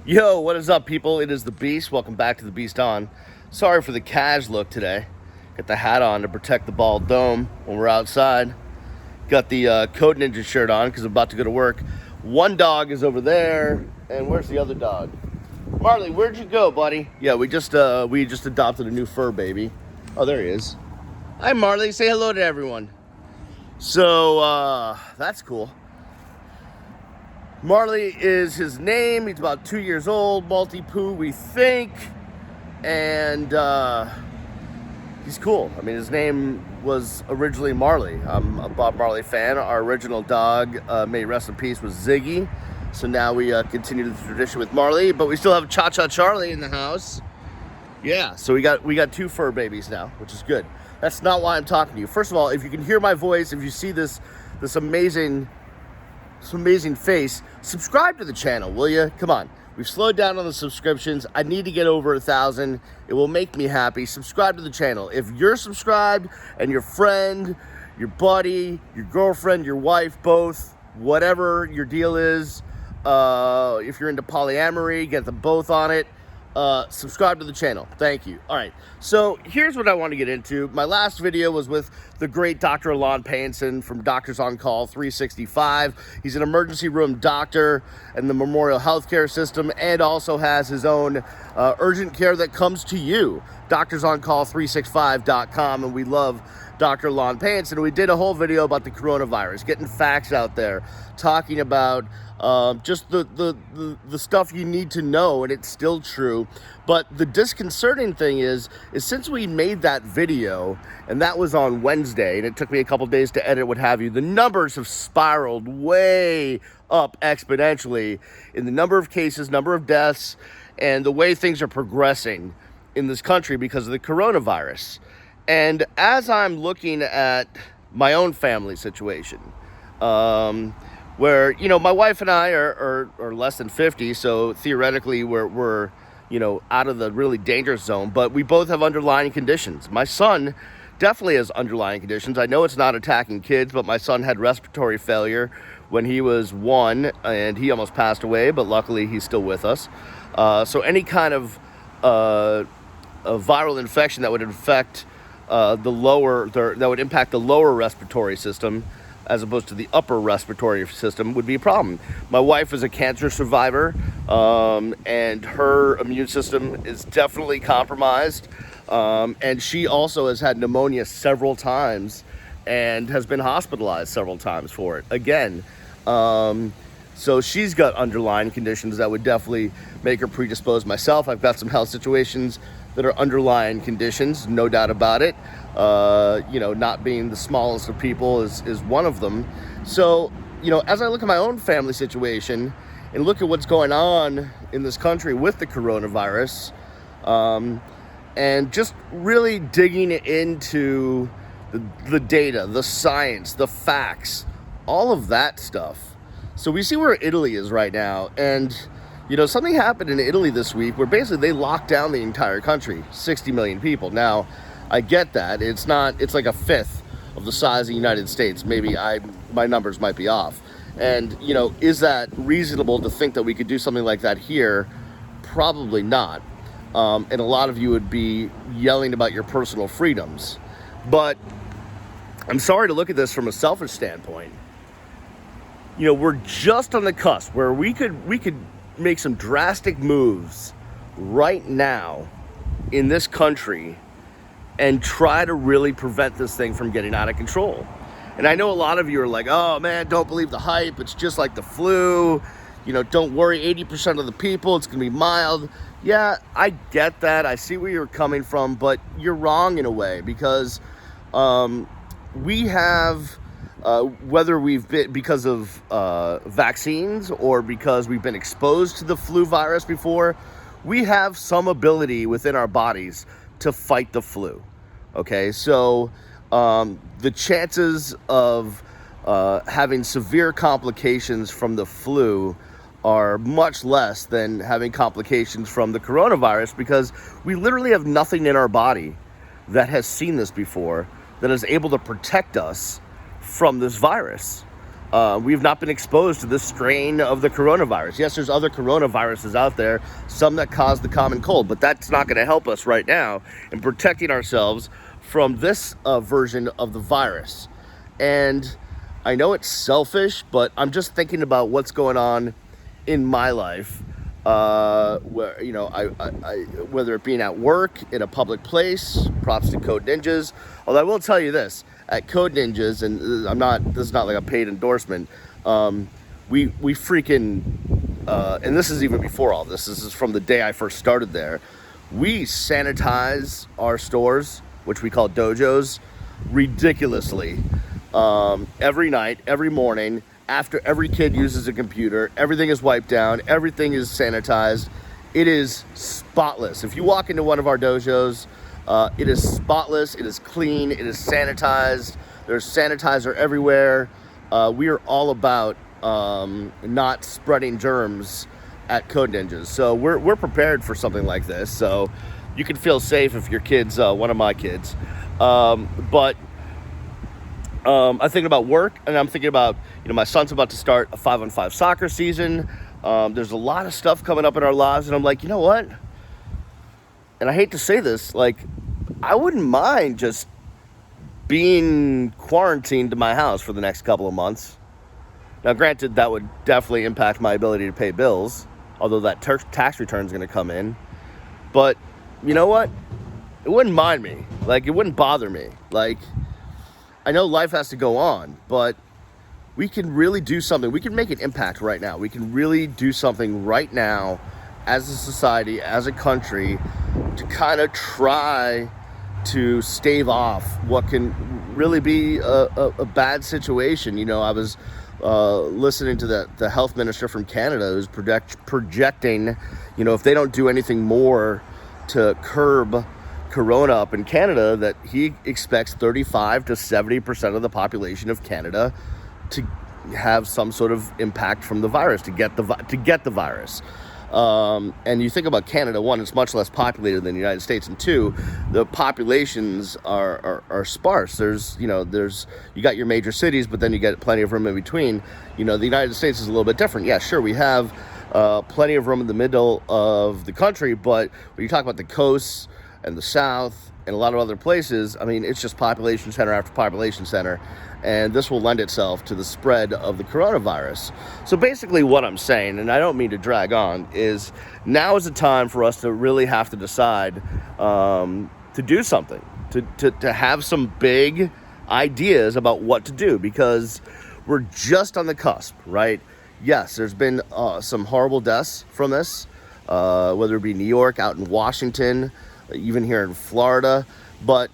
Yo, what is up, people? It is the Beast. Welcome back to the Beast On. Sorry for the cash look today. Got the hat on to protect the bald dome when we're outside. Got the Code Ninja shirt on because I'm about to go to work. One dog is over there, and where's the other dog? Marley, where'd you go, buddy? Yeah, we just adopted a new fur baby. Oh, there he is. Hi, Marley. Say hello to everyone. So that's cool. Marley is his name. He's about 2 years old, Maltipoo, we think. And he's cool. I mean, his name was originally Marley. I'm a Bob Marley fan. Our original dog, may rest in peace, was Ziggy. So now we continue the tradition with Marley, but we still have Cha-Cha Charlie in the house. Yeah, so we got two fur babies now, which is good. That's not why I'm talking to you. First of all, if you can hear my voice, if you see this amazing face, subscribe to the channel, will you? Come on. We've slowed down on the subscriptions. I need to get over 1,000. It will make me happy. Subscribe to the channel. If you're subscribed and your friend, your buddy, your girlfriend, your wife, both, whatever your deal is, if you're into polyamory, get them both on it. Subscribe to the channel. Thank you. All right. So here's what I want to get into. My last video was with the great Dr. Alon Payenson from Doctors on Call 365. He's an emergency room doctor in the Memorial Healthcare System and also has his own urgent care that comes to you, doctorsoncall365.com. And we love Dr. Alon Payenson. We did a whole video about the coronavirus, getting facts out there, talking about just the stuff you need to know, and it's still true. But the disconcerting thing is since we made that video, and that was on Wednesday, and it took me a couple days to edit, what have you, the numbers have spiraled way up exponentially in the number of cases, number of deaths, and the way things are progressing in this country because of the coronavirus. And as I'm looking at my own family situation, where, you know, my wife and I are less than 50, so theoretically we're you know, out of the really dangerous zone, but we both have underlying conditions. My son definitely has underlying conditions. I know it's not attacking kids, but my son had respiratory failure when he was 1, and he almost passed away, but luckily he's still with us. So any kind of a viral infection that would infect that would impact the lower respiratory system as opposed to the upper respiratory system would be a problem. My wife is a cancer survivor, and her immune system is definitely compromised. And she also has had pneumonia several times and has been hospitalized several times for it. Again, so she's got underlying conditions that would definitely make her predisposed. Myself, I've got some health situations that are underlying conditions, no doubt about it. You know, not being the smallest of people is one of them. So, you know, as I look at my own family situation and look at what's going on in this country with the coronavirus, and just really digging into the data, the science, the facts, all of that stuff. So we see where Italy is right now, and you know, something happened in Italy this week where basically they locked down the entire country, 60 million people. Now, I get that. It's like a fifth of the size of the United States. Maybe my numbers might be off. And, you know, is that reasonable to think that we could do something like that here? Probably not. And a lot of you would be yelling about your personal freedoms. But I'm sorry to look at this from a selfish standpoint. You know, we're just on the cusp where we could make some drastic moves right now in this country and try to really prevent this thing from getting out of control. And I know a lot of you are like, oh man, don't believe the hype. It's just like the flu. You know, don't worry, 80% of the people, it's gonna be mild. Yeah, I get that. I see where you're coming from, but you're wrong in a way because we have whether we've been because of vaccines or because we've been exposed to the flu virus before, we have some ability within our bodies to fight the flu. Okay, so the chances of having severe complications from the flu are much less than having complications from the coronavirus because we literally have nothing in our body that has seen this before that is able to protect us from this virus. we have not been exposed to this strain of the coronavirus. Yes, there's other coronaviruses out there, some that cause the common cold, but that's not going to help us right now in protecting ourselves from this version of the virus. And I know it's selfish, but I'm just thinking about what's going on in my life, where, you know, I whether it being at work, in a public place. Props to Code Ninjas. Although I will tell you this, at Code Ninjas, and this is not like a paid endorsement, we freaking, and this is even before all this is from the day I first started there, we sanitize our stores, which we call dojos, ridiculously. Every night, every morning, after every kid uses a computer, everything is wiped down, everything is sanitized. It is spotless. If you walk into one of our dojos, it is spotless, it is clean, it is sanitized. There's sanitizer everywhere. We are all about not spreading germs at Code Ninjas. So we're prepared for something like this. So you can feel safe if your kid's one of my kids. But I'm thinking about work, and I'm thinking about, you know, my son's about to start a 5-on-5 soccer season. There's a lot of stuff coming up in our lives, and I'm like, you know what? And I hate to say this, like, I wouldn't mind just being quarantined to my house for the next couple of months. Now, granted, that would definitely impact my ability to pay bills, although that tax return is going to come in. But you know what? It wouldn't mind me. Like, it wouldn't bother me. Like, I know life has to go on, but we can really do something. We can make an impact right now. We can really do something right now as a society, as a country, to kind of try to stave off what can really be a bad situation. You know, I was listening to the health minister from Canada who's projecting, you know, if they don't do anything more to curb corona up in Canada, that he expects 35 to 70% of the population of Canada to have some sort of impact from the virus, to get the virus. And you think about Canada, one, it's much less populated than the United States, and two, the populations are sparse. You got your major cities, but then you get plenty of room in between. You know, the United States is a little bit different. Yeah, sure, we have plenty of room in the middle of the country, but when you talk about the coasts and the South and a lot of other places, I mean, it's just population center after population center, and this will lend itself to the spread of the coronavirus. So basically what I'm saying, and I don't mean to drag on, is now is the time for us to really have to decide to do something, to have some big ideas about what to do, because we're just on the cusp, right? Yes, there's been some horrible deaths from this, whether it be New York, out in Washington, even here in Florida, but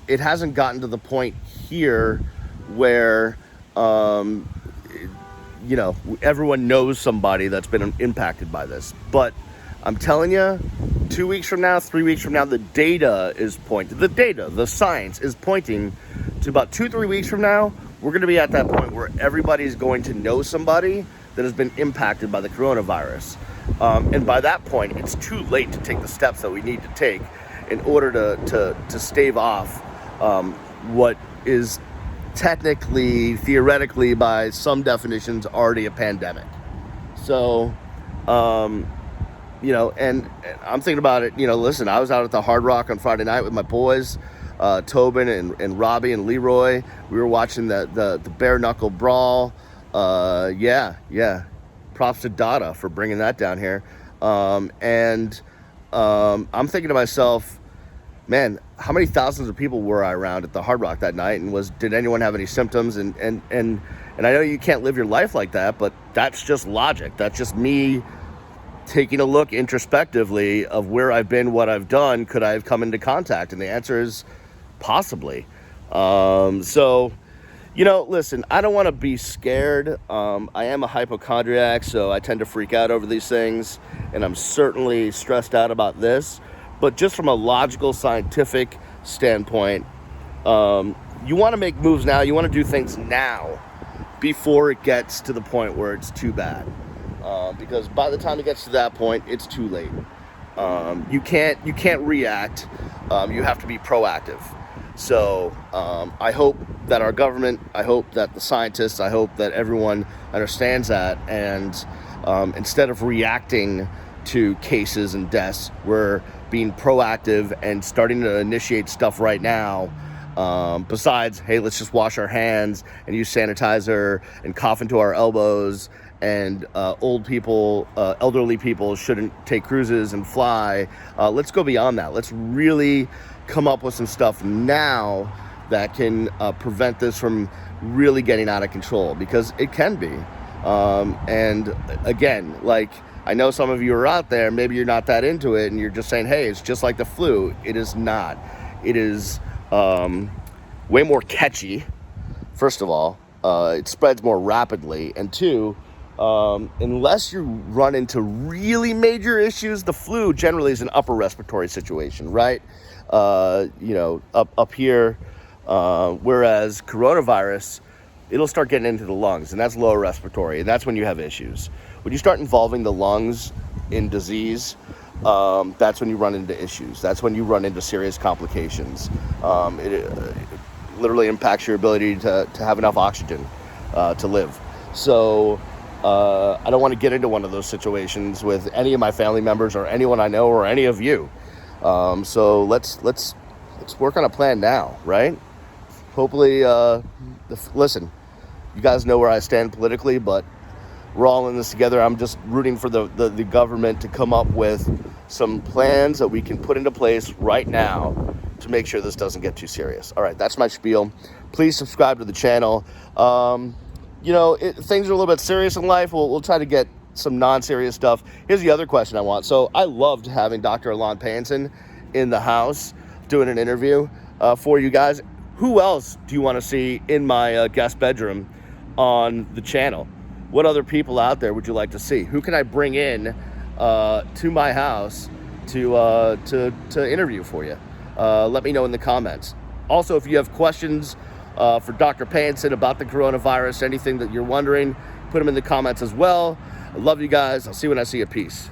it hasn't gotten to the point here where everyone knows somebody that's been impacted by this. But I'm telling you, 2 weeks from now, 3 weeks from now, the science is pointing to about 2-3 weeks from now, we're going to be at that point where everybody's going to know somebody that has been impacted by the coronavirus. And by that point, it's too late to take the steps that we need to take in order to stave off what is technically, theoretically, by some definitions, already a pandemic. So, and I'm thinking about it, listen, I was out at the Hard Rock on Friday night with my boys, Tobin and Robbie and Leroy. We were watching the bare knuckle brawl. Props to Dada for bringing that down here. I'm thinking to myself, man, how many thousands of people were I around at the Hard Rock that night? And did anyone have any symptoms? And I know you can't live your life like that, but that's just logic. That's just me taking a look introspectively of where I've been, what I've done. Could I have come into contact? And the answer is possibly. Listen, I don't want to be scared. I am a hypochondriac, so I tend to freak out over these things, and I'm certainly stressed out about this. But just from a logical, scientific standpoint, you want to make moves now. You want to do things now before it gets to the point where it's too bad. Because by the time it gets to that point, it's too late. You can't react. You have to be proactive. So I hope that our government, I hope that the scientists, I hope that everyone understands that. And instead of reacting to cases and deaths, we're being proactive and starting to initiate stuff right now. Besides, hey, let's just wash our hands and use sanitizer and cough into our elbows. And old people, elderly people shouldn't take cruises and fly. Let's go beyond that. Let's really come up with some stuff now that can prevent this from really getting out of control, because it can be. And again, like, I know some of you are out there, maybe you're not that into it and you're just saying, hey, it's just like the flu. It is not. It is way more catchy, first of all. It spreads more rapidly. And two, unless you run into really major issues, the flu generally is an upper respiratory situation, right? Up here, whereas coronavirus, it'll start getting into the lungs, and that's lower respiratory, and that's when you have issues. When you start involving the lungs in disease, that's when you run into issues. That's when you run into serious complications. It literally impacts your ability to have enough oxygen to live. So I don't want to get into one of those situations with any of my family members or anyone I know or any of you. So let's work on a plan now, right? Hopefully, listen, you guys know where I stand politically, but we're all in this together. I'm just rooting for the government to come up with some plans that we can put into place right now to make sure this doesn't get too serious. All right, that's my spiel. Please subscribe to the channel. Things are a little bit serious in life. We'll try to get some non-serious stuff. Here's the other question I want. So I loved having Dr. Alon Payson in the house doing an interview for you guys. Who else do you want to see in my guest bedroom on the channel? What other people out there would you like to see? Who can I bring in to my house to interview for you? Let me know in the comments. Also, if you have questions for Dr. Payson about the coronavirus, anything that you're wondering, put them in the comments as well. I love you guys. I'll see you when I see you. Peace.